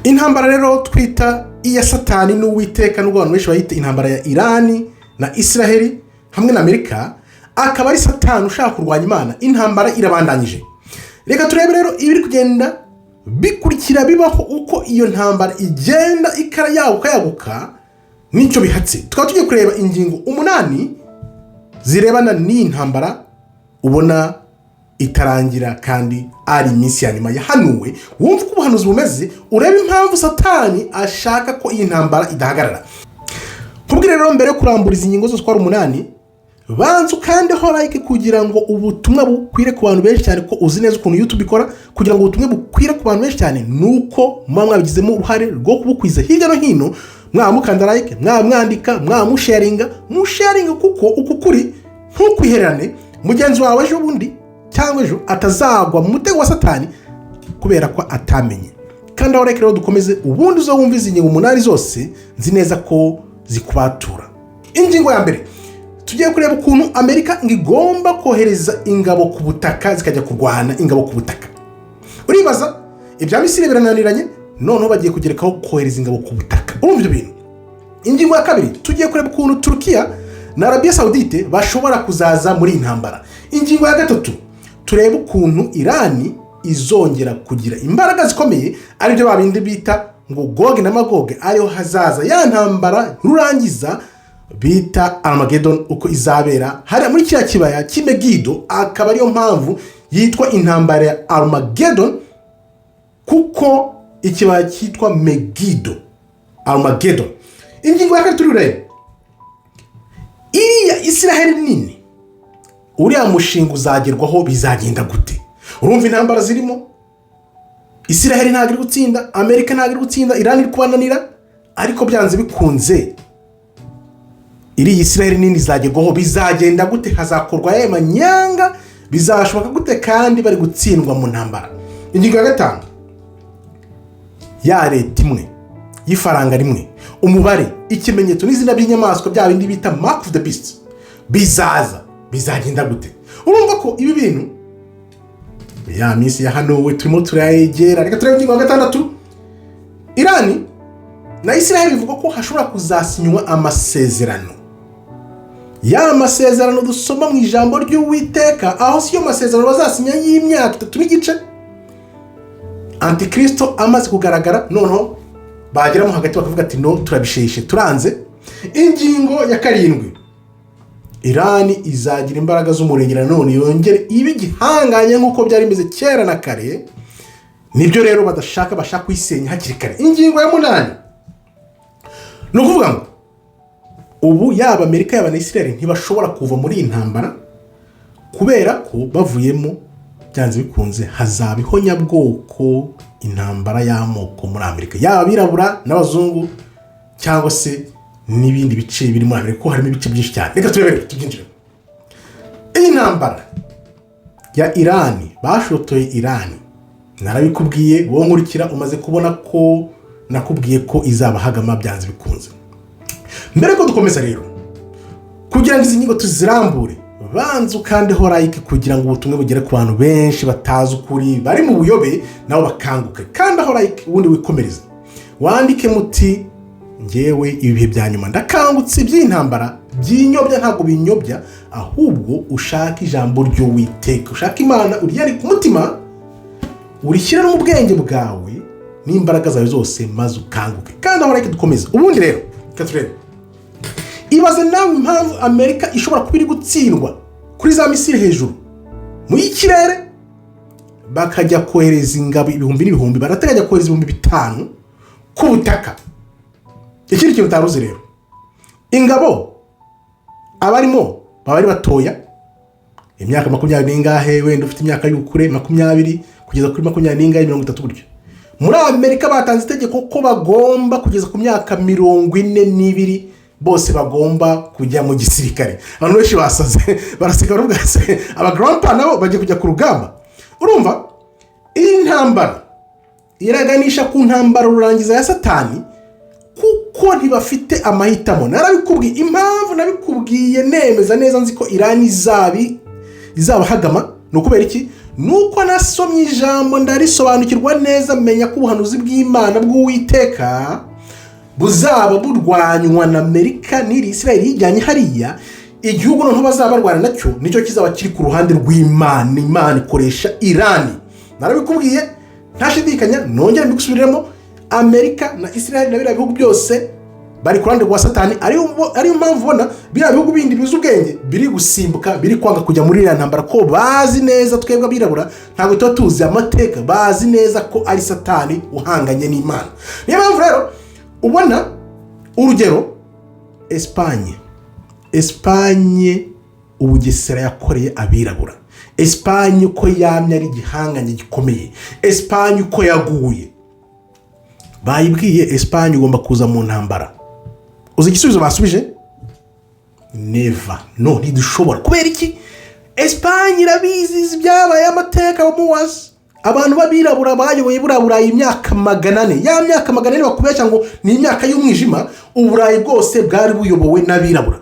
intambara rero twita iya Satani n'Uwiteka n'ubwo abantu benshi bayita intambara ya Irani na Israeli hamwe na Amerika, akaba ari Satani ushaka kurwanya Imana. Intambara irabandanyije. Reka turebe rero ibiri kugenda bikurikira bibaho uko iyo ntambara igenda yaguka n'icyo bihatse. Tukaba tugiye kureba ingingo 8 zirebana n'intambara ubona itarangira kandi ari iminsi ya nyuma yahanuwe. Wumva uko ubuhanuzi bumeze, urebe impamvu Satani ashaka ko iyi ntambara idahagarara. Kubwira rero mbere yo kuramburiza ingingo zose kwa 8, banzu kandi ho like kugira ngo ubutumwa bukwire ku bantu benshi cyane, ko uzi neza ukuntu YouTube ikora. Kugira ngo ubutumwa bukwire ku bantu benshi cyane nuko mwabigizemo uruhare rwo kubukwiza hirya no hino, mwamukanda like, mwamwandika, mwamusharinga, kuko uku kuri ntukwihererane mugenzi wawe ejo bundi cyangwa ejo atazagwa mu mutego wa Satani kubera ko atamenye. Kandi aho rero dukomeze ubundi zo wumva izi ngingo 8 zose nzi neza ko zikubatura. Ingingo ya mbere tugiye kureba ukuntu Amerika ngigomba kohereza ingabo ku butaka zikajya kurwana ingabo ku butaka. Uribaza ibya Misiri birananiranye, noneho bagiye kugerekaho kohereza ingabo ku butaka. Urumva ibyo bintu. Ingingo ya kabiri tugiye kureba ukuntu Turkiya na Arabia Saudite bashobora kuzaza muri intambara. Ingingo ya gatatu turebe ukuntu Irani izongera kugira imbaraga zikomeye, ari byo babindi bita ngo Gog na Magog, ariho hazaza ya ntambara rurangiza bita Armageddon, uko izabera hari muri kiriya kibaya cy'Megido. Akaba ariyo mpamvu yitwa intambara ya Armageddon, kuko ikibaya cyitwa Megido, Armageddon. Ingingo ya gatatu turebe iriya Israel nini, uriya mushinga uzagerwaho bizagenda gute? Urumva intambara zirimo, Israel ntabwo iri gutsinda, Amerika ntabwo iri gutsinda, Irani iri kubananira, ariko byanze bikunze iriya Israel nini izagerwaho bizagenda gute? Hazakorwa ya manyanga, bizashoboka gute kandi bari gutsindwa mu ntambara? Ingingo ya gatanu ya leta imwe y'ifaranga rimwe, umubare, ikimenyetso n'izina by'inyamaswa bya bindi bita mark of the beast bizagenda gute? Urumva ko ibi bintu ya minsi yahanuwe turimo turayegera. Reka turebe ingingo ya 6. Irani na Israel bivuga ko hashobora kuzasinywa amasezerano. Ya masezerano dusoma mu ijambo ry'Uwiteka, aho siyo masezerano bazasinya y'imyaka 3 n'igice Antikristo amaze kugaragara, noneho bagera mu hagati bakavuga ati no turabisheshe turanze. Ingingo ya 7 Irani izagira imbaraga z'umurengera, none yongere ibe igihanganye nk'uko byari bimeze kera na kare. Nibyo rero bashaka kwisenya hakiri kare. Ingingo ya 8 no kuvuga ngo ubu yaba Amerika yaba na Israel ntibashobora kuva muri intambara, kubera ko bavuyemo byanze bikunze hazabiho nyabwoko, intambara y'amoko muri Amerika, yaba abirabura n'abazungu cyangwa se n'ibindi bice biri muri Amerika, ko harimo ibice byinshi cyane. Reka turebe tubyinjire. Iyi ntambara ya Irani, bashotoye Irani, narabikubwiye wowe nkurikira, umaze kubona ko nakubwiye ko izabahagama byanze bikunze. Mbere ko dukomeza rero, kugira ngo izi ngingo tuzirambure, banzu kandi ho like kugira ngo ubutumwe bugere ku bantu benshi batazi ukuri, bari mu buyobe nabo bakanguke. Kandi ho like ubundi wikomereza, wandike muti ngewe ibihe bya nyuma ndakangutse by'intambara, byinyobya ntabwo binyobya, ahubwo ushaka ijambo ry'Uwiteka, ushaka Imana uriyari ku mutima, urishyira no mu bwenge bwawe n'imbaraga zawe zose, maze ukanguke. Kandi aho like dukomeza. Ubundi rero katurebe, ibaze nawe impamvu Amerika ishobora kuba iri gutsindwa kuri za Misiri hejuru mu ikirere, bakajya kohereza ingabo ibihumbi n'ibihumbi, barateganya kohereza 5,000 ku butaka. Ikindi kintu utaruzi rero, ingabo abarimo baba ari batoya, imyaka 20 n'ingahe, wenda ufite imyaka y'ukure 20 kugeza kuri 20 n'ingahe 30 gutyo. Muri Amerika batanze itegeko ko bagomba kugeza ku myaka 42 bose bagomba kujya mu gisirikare. Abantu benshi basaze baraseka bavuga se aba grandpa nabo bagiye kujya ku rugamba. Urumva iyi ntambara iraganisha ku ntambara rurangiza ya Satani, kuko ntibafite amahitamo. Narabikubwiye impamvu, nabikubwiye nemeza neza nzi ko Irani izabahagama. No kubera iki? nuko nasomye ijambo ndarisobanukirwa neza, menya ko ubuhanuzi bw'Imana bw'Uwiteka buzaba burwanywa na Amerika n'iri Israel yijyanye hariya. Igihugu noneho bazaba barwana nacyo nicyo kizaba kiri ku ruhande rw'Imana. Imana ikoresha Irani. Narabikubwiye ntashidikanya, nongera mbigusubiremo, Amerika na Israel na biriya bihugu byose bari ku ruhande rwa Satani. Ariyo mpamvu ubona biriya bihugu bindi bizi ubwenge biri gusimbuka, biri kwanga kujya muri iriya ntambara, ko bazi neza twebwe abirabura ntabwo tuba tuzi amateka, bazi neza ko ari Satani uhanganye n'Imana. Niyo mpamvu rero ubona urugero Espanye Ubugesera yakoreye abirabura, Espanye uko yamye ari igihanganye gikomeye, Espanye uko yaguye, bayibwiye Espanye ugomba kuza mu ntambara. Uzi igisubizo basubije? Never. No, ntidushobora. Kubera iki? Espanye irabizi byabaye amateka bamuwazi. Abantu babirabura bayoboye Burayi imyaka 400. Ya myaka 400 bakubeshya ngo ni imyaka y'umwijima, Uburayi bwose bwari buyobowe n'abirabura.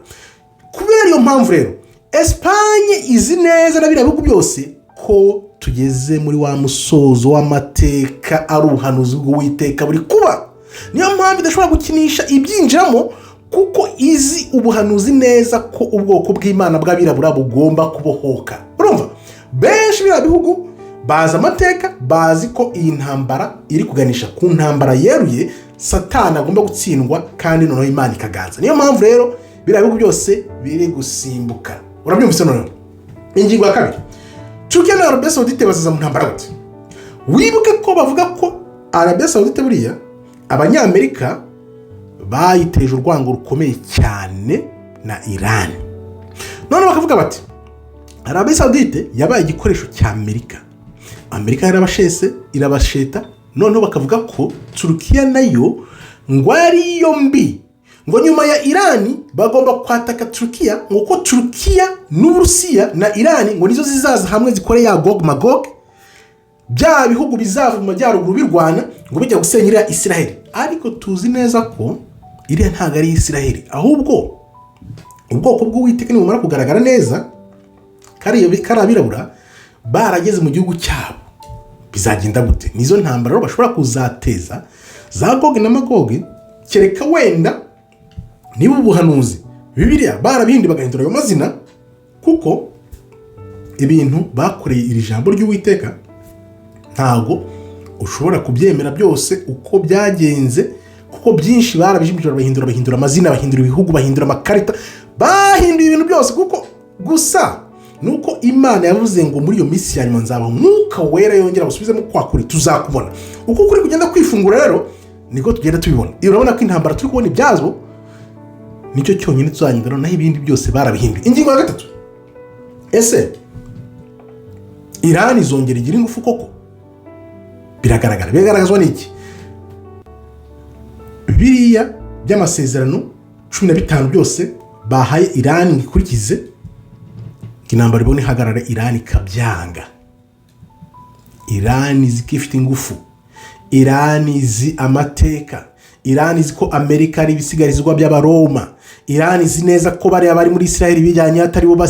Kubera iyo mpamvu rero Espanye izi neza n'abirabura bihugu byose ko tugeze muri wa musozo w'amateka, ari ubuhanuzi bw'Uwiteka buri kuba. Niyo mpamvu idashobora gukinisha ibyinjiramo, kuko izi ubuhanuzi neza ko ubwoko bw'Imana bw'abirabura bugomba kubohoka. Urumva, benshi biriya bihugu bazi amateka, bazi ko iyi ntambara iri kuganisha ku ntambara yeruye, Satani agomba gutsindwa kandi noneho Imana ikaganza. Niyo mpamvu rero biriya bihugu byose biri gusimbuka. Urabyumvise noneho? Ingingo ya kabiri, Turkiya na Arabia Saudite bazaza mu ntambara gute? Wibuke ko bavuga ko Arabia Saudite buriya Abanyamerika bayiteje urwango rukomeye cyane na Iran. None bakavuga bati Arabia Saudite yabaye igikoresho cya Amerika. Amerika yarabashese, irabasheta. Noneho bakavuga ko Turkiya nayo ngo ari yombi, ngo nyuma ya Iran bagomba kwataka Turkiya, ngo ko Turkiya n'Uburusiya na Iran ngo nizo zizaza hamwe zikore ya Gog Magog, bya bihugu bizava mu majyaruguru birwana ngo bijya gusenyera Israel. Ariko tuzi neza ko iriya ntago ari Israel, ahubwo ubwoko bw'Uwiteka nibumara kugaragara neza karabirabura barageze mu gihugu cyabo. Bizagenda gute? Nizo ntambara bashobora kuzateza za Gog na Magog, kereka wenda niba ubuhanuzi Bibiliya barabindi bagahindura ayo mazina, kuko ibintu bakoreye iri jambo ry'Uwiteka ntago ushobora kubyemera byose uko byagenze, kuko byinshi barabijimjura, bahindura amazina, bahindura ibihugu, bahindura amakarita, bahinduye ibintu byose, kuko gusa nuko Imana yavuze ngo muri iyo minsi ya nyuma nzaba Mwuka Wera yongera busubizemo kwa kuri, tuzakubona. Uko kuri kugenda kwifungura rero niko tugenda tubibona. Urabona ko intambara turi kubona ibyazo nicyo cyonyine tuzanyindana, naho ibindi byose barabihinduye. Ingingo ya gatatu, ese Iran izongera igira ingufu koko? Bigaragazwa n'iki? Biriya by'amasezerano 15 byose bahaye Iran ngikurikize, intambara ibone hagarara, Iran ikabyanga. Iran izikifite ingufu, Iran izi amateka, Iran izi ko Amerika ari ibisigarizwa by'Abaroma, Iran izi neza ko bari muri Israel bijyanye atari bo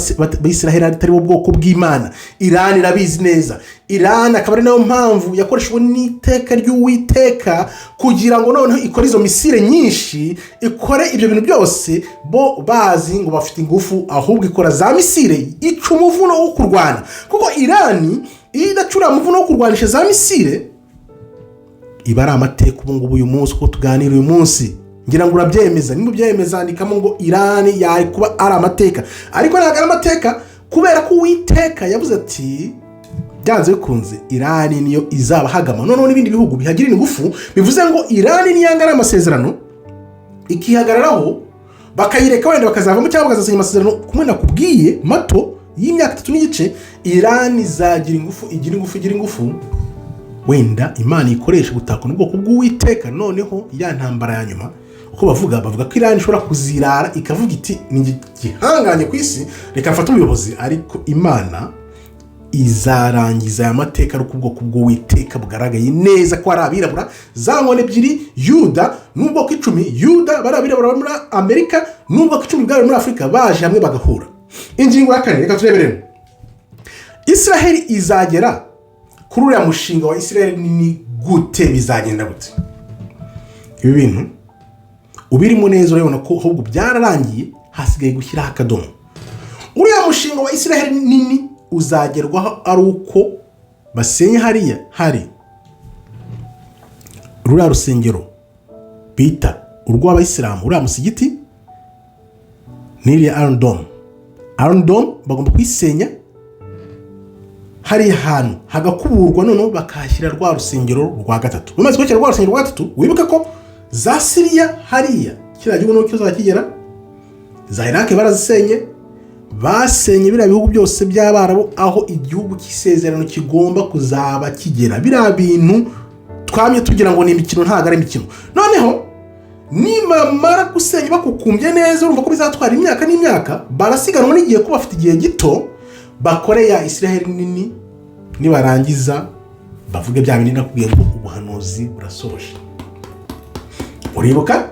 Israel atari bo bwoko bw'Imana. Iran irabizi neza. Iran akaba ari nayo mpamvu yakoreshwe n'iteka ry'Uwiteka kugira ngo noneho ikore izo misile nyinshi, ikore ibyo bintu byose, bo bazi ngo bafite ingufu, ahubwo ikora za misile ica umuvuno wo kurwana. Kuko Iran idacura umuvuno wo kurwanisha za misile, iba ari amateka ubu ngubu uyu munsi ko tuganira uyu munsi. Ngira ngo urabyemeza, nimba byemeza andikamo ngo Iran yaje kuba ari amateka. Ariko ntabwo ari amateka, kubera ko Uwiteka yavuze ati byanze bikunze Iran niyo izaba hagama. Noneho n'ibindi bihugu bihagira ingufu, bivuze ngo Iran niyanga ari amasezerano ikihagararaho, bakayireka wenda bakazavamo cyangwa bakazasenya amasezerano kumwe nakubwiye mato y'imyaka 3 n'igice, Iran izagira ingufu, igira ingufu, wenda Imana ikoresha gutakona ubwoko bw'Uwiteka. Noneho ya ntambara ya nyuma uko bavuga ko Iran ishobora kuzirara ikavuga iti ni gihanganye ku isi, reka mfate ubuyobozi. Ariko Imana izarangiza aya mateka ari ubwoko bw'Uwiteka bugaragaye neza ko ari abirabura, za nkone ebyiri, Yuda n'ubwoko 10, Yuda bari abirabura muri Amerika n'ubwoko 10 bwari muri Afrika, baje hamwe bagahura. Ingingo ya 4, reka tureberemo Israheli izagera kuri uriya mushinga wa Israheli nini gute? Bizagenda gute? Ibi bintu ubirimo neza urabona ko ahubwo byararangiye, hasigaye gushyiraho akadomo. Uriya mushinga wa Israheli nini uzagerwaho ari uko basenye hariya hari ruriya rusengero bita urw'abayisilamu, uriya musigiti n'iriya Iron Dome bagomba kuyisenya. Hariya hantu hagakuburwa, noneho bakahashyira rwa rusengero rwa gatatu. Bamaze kubashyira rwa rusengero rwa gatatu, wibuke ko za Siriya hariya kiriya gihugu nuko kizakigera, za Iraq barazisenye, basenye biriya bihugu byose by'Abarabu aho igihugu cy'isezerano kigomba kuzaba kigera. Biriya bintu twamye tugira ngo ni imikino, ntabwo ari imikino. Noneho nimamara gusenya bakukumbye neza, urumva ko bizatwara imyaka n'imyaka, barasiganwa n'igihe ko bafite igihe gito bakore ya Israheli nini, nibarangiza bavuge bya binini nakubwiye ngo ubuhanuzi burasoje. Uribuka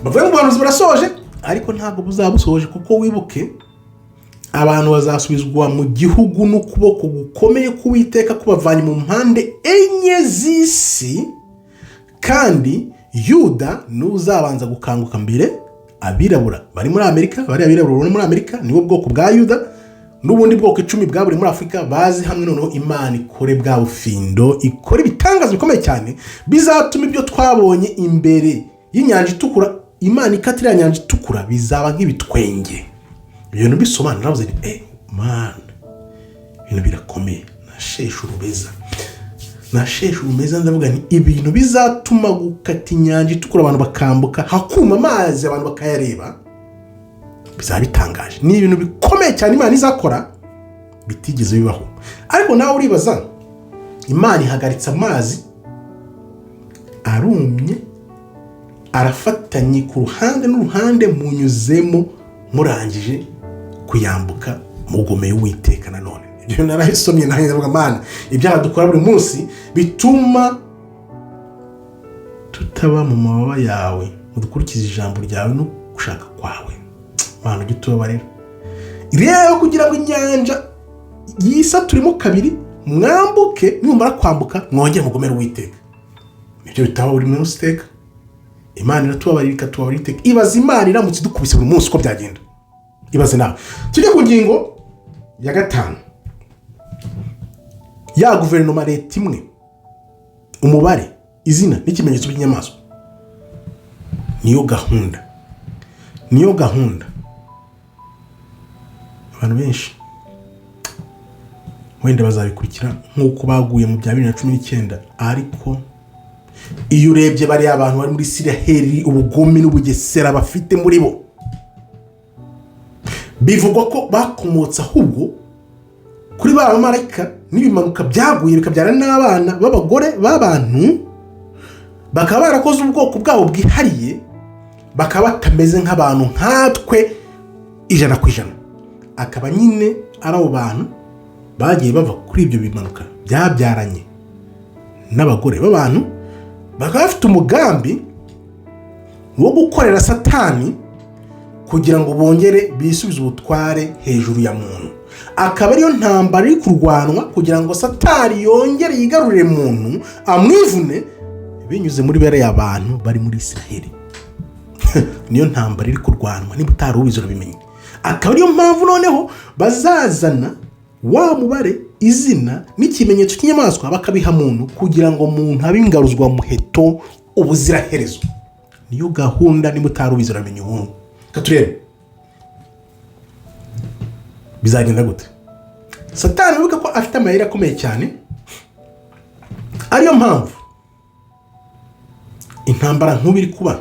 bavuye ngo ubuhanuzi burasoje, ariko ntabwo buzabusoje, kuko wibuke abantu bazasubizwa mu gihugu n'ukuboko gukomeye k'Uwiteka kubavanye mu mpande enye z'isi, kandi Yuda n'uzabanza gukanguka mbere. Abirabura bari muri Amerika, bari abirabura bari muri Amerika nibo bwoko bwa Yuda, n'ubundi bwoko 10 bwa buri muri Afurika bazi hamwe, noneho Imana ikore bwa bufindo, ikore ibitangazo bikomeye cyane bizatuma ibyo twabonye imbere y'inyanja itukura, Imana ikatira nyanja itukura, bizaba nk'ibitwenge. Ibintu bisobanura navuze ni man, ibintu birakomeye. Nasheshe urumeza ndavuga ni ibintu bizatuma gukata inyanja itukura abantu bakambuka, hakuma amazi abantu bakayareba, bizaba bitangaje. Ni ibintu bikomeye cyane Imana izakora bitigeze bibaho. Ariko nawe uribaza, Imana ihagaritse amazi arumye, arafatanye ku ruhande n'uruhande, munyuzemo murangije kuyambuka, mugomeye Uwiteka nanone. Ibyo narahisomye nahe ndavuga Mana, ibyaha dukora buri munsi bituma tutaba mu mababa yawe, mudukurikiza ijambo ryawe no gushaka kwawe. Mana gitubabarira rero, kugira ngo inyanja yisaturimo kabiri mwambuke, nimumara kwambuka mwongere mugomere Uwiteka. Nibyo bitaba buri munsi iteka. Imana iratubabarira ikatubabarira iteka. Ibaze Imana iramutse dukubise buri munsi uko byagenda. Ibaze nawe. Tujye ku ngingo ya 5. Ya guverinoma leta imwe, umubare, izina n'ikimenyetso by'inyamaswa. Niyo gahunda. Abantu benshi wenda bazabikurikira nk'uko baguye mu bya 2019, ariko iyo urebye bari abantu bari muri Isiraheli, ubugome n'ubugesera bafite muri bo, bivugwa ko bakomotse ahubwo kuri ba bamarayika n'ibimanuka byaguye bikabyara n'abana b'abagore b'abantu, bakaba barakoze ubwoko bwabo bwihariye, bakaba batameze nk'abantu nkatwe 100%. Akaba nyine ari abo bantu bagiye bava kuri ibyo bimanuka byabyaranye n'abagore b'abantu, bakaba bafite umugambi wo gukorera Satani kugira ngo bongere bisubize ubutware hejuru ya muntu. Akaba ariyo ntambara iri kurwanwa kugira ngo Satani yongere yigarurire muntu, amwivune binyuze muri bere y'abantu bari muri Isiraheli. Niyo ntambara iri kurwanwa, niba utari ubizi urabimenye. Akaba ariyo mpamvu noneho bazazana wa mubare, izina n'ikimenyetso cy'inyamaswa bakabiha muntu, kugira ngo muntu abe ingaruzwa muheto ubuziraherezo. Niyo gahunda, niba utari ubizi uramenye umuntu. Katurebe bizagenda gute. Satani wibuka ko afite amayeri akomeye cyane, ariyo mpamvu intambara nk'ubiri kuba.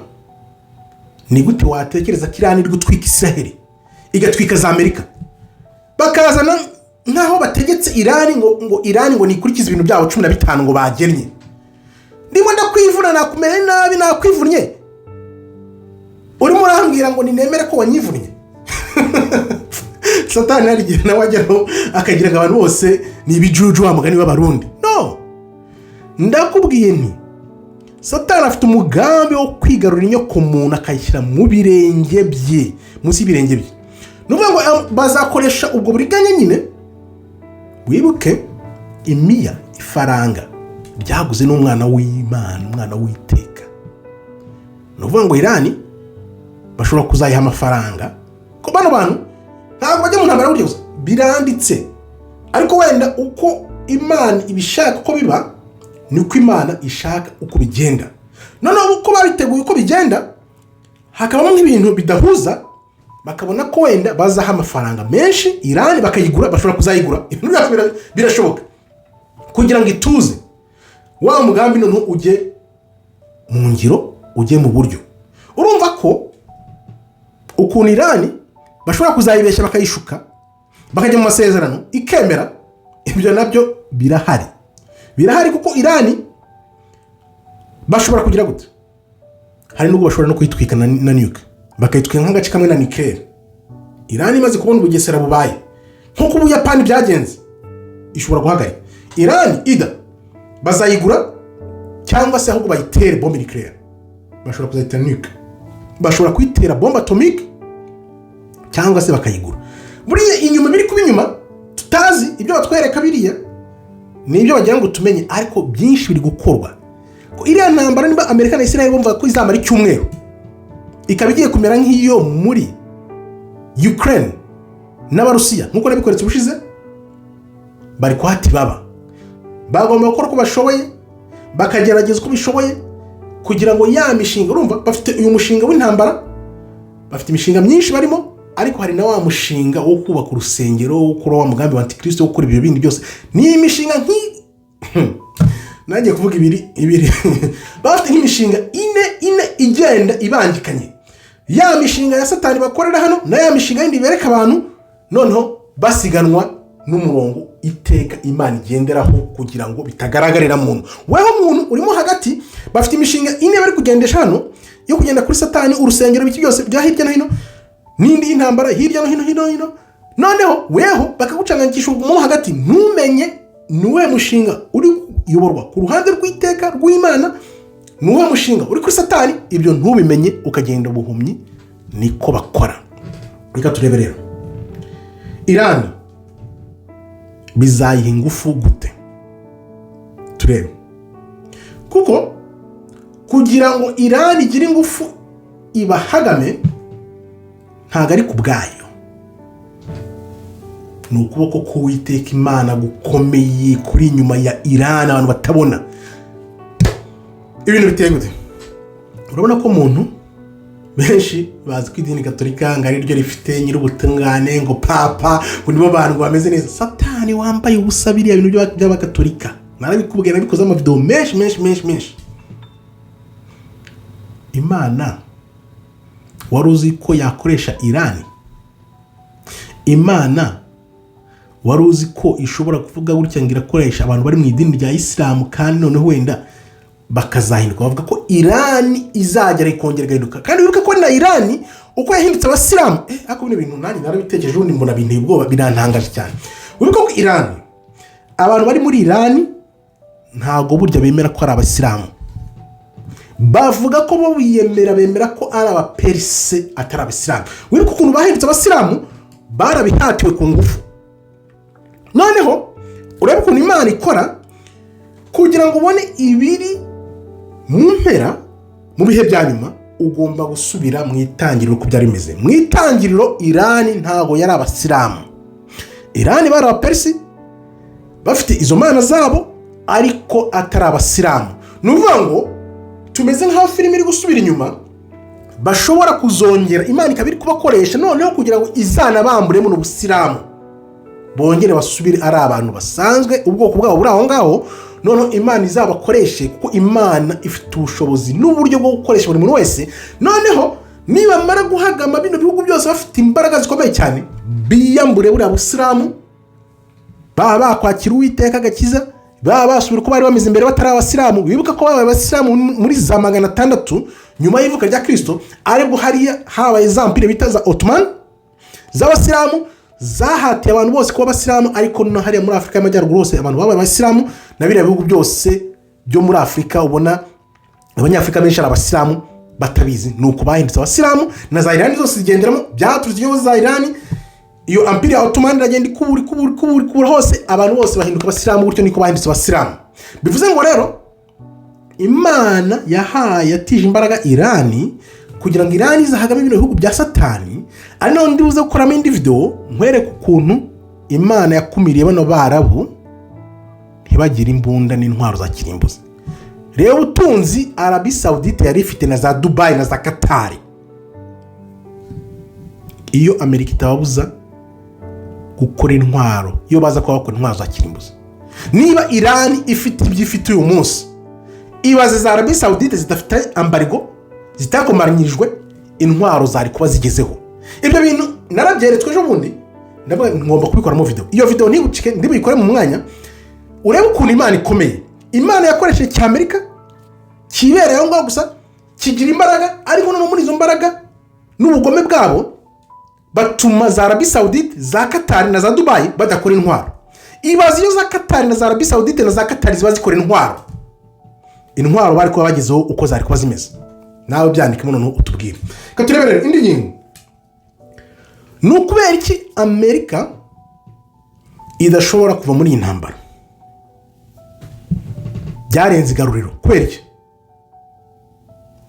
Ni gute watekereza ko Irani iri gutwika Isiraheli igatwika za Amerika, bakazana nkaho bategetse Irani ngo Irani ngo nikurikize ibintu byabo 15 ngo bagennye. Ndimo ndakwivuna, nakumere nabi, nakwivunnye, urimo urambwira ngo ninemere ko wanyivunnye. Satani arigira nawe ajyaho akagira abantu bose ni ibijuju wa mugani w'abarundi. No, ndakubwiye nti Satani afite umugambi wo kwigarura inyoko muntu akayishyira mu birenge bye, munsi y'ibirenge bye. Nuvuga ngo bazakoresha ubwo buriganya nyine wibuke imiya ifaranga byaguze n'umwana w'Imana, umwana w'Iteka. ni ukuvuga ngo Irani bashobora kuzayiha amafaranga ko bano bantu ntabwo bajya mu ntambara buryo gusa, biranditse. ariko wenda uko Imana ibishaka uko biba niko Imana ishaka uko bigenda. noneho uko babiteguye uko bigenda hakabamo nk'ibintu bidahuza, bakabona ko wenda bazaha amafaranga menshi Irani bakayigura, bashobora kuzayigura. ibintu byose birashoboka kugira ngo ituze wa mugambi noneho ujye mu ngiro, ujye mu buryo. urumva ko ukuntu Irani bashobora kuzayibeshya bakayishuka bakajya mu masezerano ikemera, ibyo nabyo birahari kuko Irani bashobora kugira gute, hari n'ubwo bashobora no kuyitwika na nuke, bakayitwika nk'agace kamwe na nucleaire. Irani imaze kubona ubugesera bubaye nk'uko Ubuyapani byagenze, ishobora guhagarika. Irani ida bazayigura cyangwa se ahubwo bayitere bombe nucleaire, bashobora kuzayitera nuke, bashobora kuyitera bombe atomique cyangwa se bakayigura. buriya inyuma biri kuba inyuma tutazi, ibyo batwereka biriya ni ibyo bagira ngo tumenye, ariko byinshi biri gukorwa. iriya ntambara niba Amerika na Israel bumva ko izamara icyumweru, ikaba igiye kumera nk'iyo muri Ukraine n'Abarusiya nk'uko nabikoretse ubushize, bari kuhati bagomba gukora uko bashoboye, bakagerageza uko bishoboye kugira ngo ya mishinga, urumva bafite uyu mushinga w'intambara, bafite imishinga myinshi barimo, ariko hari na wa mushinga wo kubaka urusengero, wo gukora wa mugambi wa Antikristo, wo gukora ibyo bindi byose. ni imishinga nagiye kuvuga ibiri bafite nk'imishinga ine igenda ibangikanye. ya mishinga ya Satani bakorera hano na ya mishinga yindi bereka abantu, noneho basiganwa n'umurongo iteka Imana igenderaho kugira ngo bitagaragarira muntu. weho muntu urimo hagati, bafite imishinga ine bari kugendesha hano yo kugenda kuri Satani, urusengero biki byose bya hirya no hino, n'indi intambara hirya no hino. noneho weho bakagucanganyikisha mu hagati, ntumenye nuwe mushinga uri kuyoborwa ku ruhande rw'iteka rw'Imana, nuwe mushinga uri kuri Satani. ibyo ntubimenye, ukagenda ubuhumyi. niko bakora. reka turebe rero Irani bizayiha ingufu gute. turebe kuko kugira ngo Irani igire ingufu ibahagame ntabwo ari ku bwayo, ni ukuboko k'Uwiteka Imana gukomeye kuri inyuma ya Irani abantu batabona. ibintu biteye gute? urabona ko umuntu benshi bazi ko idini Gatolika ngo ari ryo rifite nyir'ubutungane, ngo papa, ngo nibo bantu bameze neza. Satani wambaye ubusa biriya bintu by'Abagatolika, narabikubwiye, nabikoze amavideo menshi. Imana wari uzi ko yakoresha Irani? Imana wari uzi ko ishobora kuvuga gutya ngo irakoresha abantu bari mu idini rya Isilamu, kandi noneho wenda bakazahinduka bavuga ko Irani izagera ikongera igahinduka? kandi wibuke ko na Irani uko yahindutse Abasilamu, ariko bino bintu nanjye narabitekereje, ubundi mbona binteye ubwoba, birantangaje cyane. wibuke ko Irani, abantu bari muri Irani ntago burya bemera ko ari Abasilamu, bavuga ko bo bemera ko ari Abaperse atari Abasilamu. wibuke ukuntu bahindutse Abasilamu, barabihatiwe ku ngufu. noneho urebe ukuntu Imana ikora kugira ngo ubone ibiri mu mpera, mu bihe bya nyuma, ugomba gusubira mu itangiriro uko byari bimeze. mu itangiriro Irani ntago yari Abasilamu, Irani bari Abapersi bafite izo mana zabo, ariko atari Abasilamu. ni ukuvuga ngo tumeze nk'aho filime iri gusubira inyuma, bashobora kuzongera, Imana ikaba iri kubakoresha noneho kugira ngo izanabamburemo n'Ubusilamu, bongere basubire ari abantu basanzwe, ubwoko bwabo buri aho ngaho. noneho Imana izabakoreshe kuko Imana ifite ubushobozi n'uburyo bwo gukoresha buri muntu wese. noneho nibamara guhagama bino bihugu byose bafite imbaraga zikomeye cyane, biyambure buriya Busilamu, baba bakwakira Uwiteka agakiza, baba basubira uko bari bameze imbere batari Abasilamu. wibuka ko babaye Abasilamu muri za 600 nyuma y'ivuka rya Kristo, aribwo hariya habaye za mpire bita za Ottoman z'Abasilamu, zahatiye abantu bose kuba Abasilamu. ariko no hariya muri Afrika y'Amajyaruguru hose abantu babaye Abasilamu, na biriya bihugu byose byo muri Afrika ubona Abanyafrika benshi ari Abasilamu batabizi, nuko bahindutse Abasilamu. na za Irani zose zigenderamo, byaturutse igihugu za Irani, iyo empire ya Ottoman iragenda ikubura hose, abantu bose bahinduka abasilamu, gutyo niko bahindutse abasilamu. Bivuze ngo rero Imana yatije imbaraga Irani kugira ngo Irani izahagame ibintu bihugu bya Satani. Ari naho ndi buze gukoramo indi video nkwereka ukuntu Imana yakumiriye bano Barabu ntibagire imbunda n'intwaro za kirimbuzi. Rero ubutunzi Arabie Saoudite yari ifite na za Dubai na za Qatar, iyo Amerika itababuza gukora intwaro, iyo baza kuba bakora intwaro za kirimbuzi. Niba Irani ifite ibyifite uyu munsi, ibaze za Arabie Saoudite zidafite embargo, zitakomaranyirijwe, intwaro zari kuba zigezeho. Ibyo bintu narabyeretswe ejo bundi, ndavuga ngomba kubikoramo video. Iyo video ntibucike, ndibuyikore mu mwanya urebe ukuntu Imana ikomeye. Imana yakoresheje cya Amerika kibereye aho ngaho gusa, kigira imbaraga, ariko no muri izo mbaraga n'ubugome bwabo batuma za Arabie Saoudite, za Qatar na za Dubai badakora intwaro. Ibaze iyo za Qatar na za Arabie Saoudite na za Qatar ziba zikora intwaro bari kuba bagezeho uko zari kuba zimeze. Nawe byandikamo noneho utubwire. Katurebere indi ngingo. Nukubera iki Amerika idashobora kuva muri iyi ntambara? Byarenze igaruriro. Kubera iki?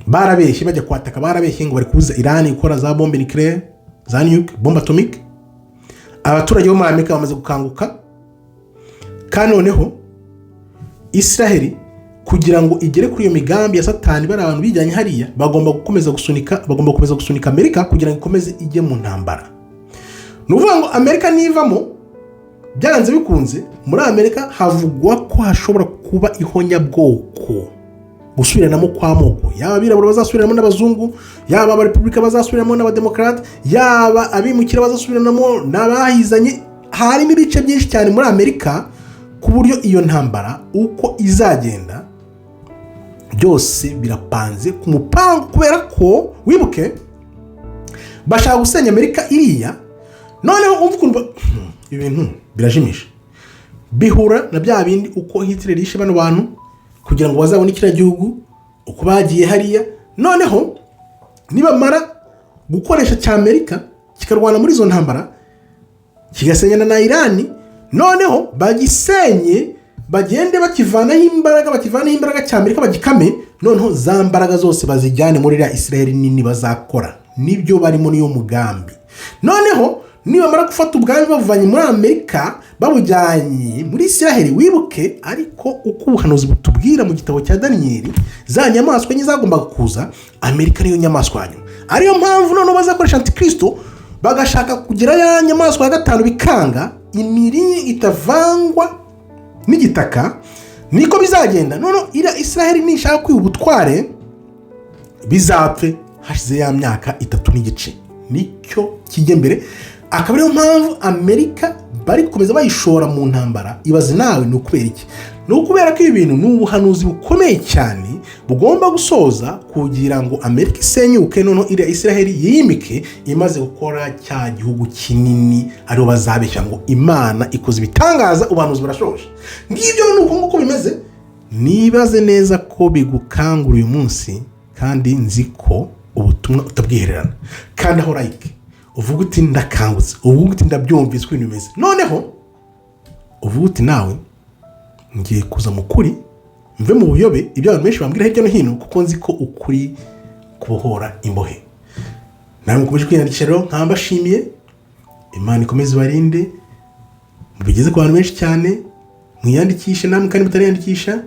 Barabeshye bajya kwataka, barabeshye ngo bari kubuza Irani gukora za bombe nucleaire, za nuke, bombe atomique. Abaturage bo muri Amerika bamaze gukanguka. Kandi noneho Israel kugira ngo igere kuri iyo migambi ya Satani, bari abantu bijyanye hariya, bagomba gukomeza gusunika Amerika kugira ngo ikomeze ijye mu ntambara. Nuvuga ngo Amerika nivamo byaranze bikunze, muri Amerika havugwa ko hashobora kuba ihonyabwoko, gusubiranamo kw'amoko, yaba abirabura bazasubiranamo n'abazungu, yaba abarepublika bazasubiranamo n'abademokrate, yaba abimukira bazasubiranamo n'abahizanye. Harimo ibice byinshi cyane muri Amerika, ku buryo iyo ntambara uko izagenda byose birapanze ku mupango, kubera ko wibuke bashaka gusenya Amerika iriya. Noneho umva ibintu birajimisha, bihura na bya bindi uko Hitler yishe bano bantu kugira ngo bazabone kiriya gihugu, uko bagiye hariya. Noneho nibamara gukoresha cya Amerika kikarwana muri izo ntambara, kigasenyana na Irani, noneho bagisenye, bagende bakivanaho imbaraga cya Amerika bagikame, noneho za mbaraga zose bazijyane muri iriya Israel nini bazakora. Nibyo barimo niyo mugambi. Noneho nibamara gufata ubwami bavanye muri Amerika babujyanye muri Israel, wibuke ariko uko ubuhanuzi butubwira mu gitabo cya Daniyeli, za nyamaswa enye zagombaga kuza, Amerika niyo nyamaswa yanyu. Ariyo mpamvu noneho bazakoresha Antikristo, bagashaka kugira ya nyamaswa ya gatanu bikanga, imiri itavangwa n'igitaka. Niko bizagenda. Noneho ira Israel nishaka kwiha ubutware, bizapfe hashize ya myaka 3 n'igice. Nicyo kijye mbere. Akaba ariyo mpamvu Amerika bari gukomeza bayishora mu ntambara. Ibaze nawe ni ukubera iki? Ni ukubera ko ibintu ni ubuhanuzi bukomeye cyane bugomba gusoza kugira ngo Amerika isenyuke, noneho iriya Israel yimike imaze gukora cya gihugu kinini, ariho bazabeshya ngo Imana ikoze ibitangaza. Ubuhanuzi burashoje. Ngibyo ni uko nguko bimeze. Nibaze neza ko bigukangura uyu munsi, kandi nzi ko ubutumwa utabwihererana. Kandi aho like uvuga uti ndakangutse, uvuga uti ndabyumvise ko ibintu bimeze, noneho uvuga uti nawe ngiye kuza mu kuri, mve mu buyobe ibyo abantu benshi bambwira hirya no hino, kuko nzi ko ukuri kubohora imbohe. Nawe mukomeje kwiyandikisha rero, nkambashimiye. Imana ikomeze barinde, mubigeze ku bantu benshi cyane. Mwiyandikishe namwe, kandi mutariyandikisha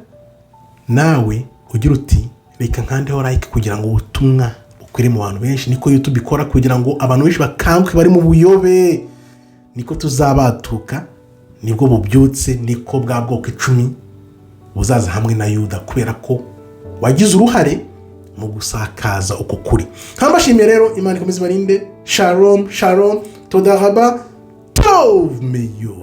nawe ugira uti reka nkandeho like kugira ngo ubutumwa bukwire mu bantu benshi. Niko YouTube ikora kugira ngo abantu benshi bakanguke bari mu buyobe. Niko tuzabatuka, nibwo bubyutse, niko bwa bwoko 10 buzaza hamwe na Yuda, kubera ko wagize uruhare mu gusakaza uko kuri. Nkambashimiye rero, Imana ikomeze barinde. Shalom, shalom, todaraba, tov meyo.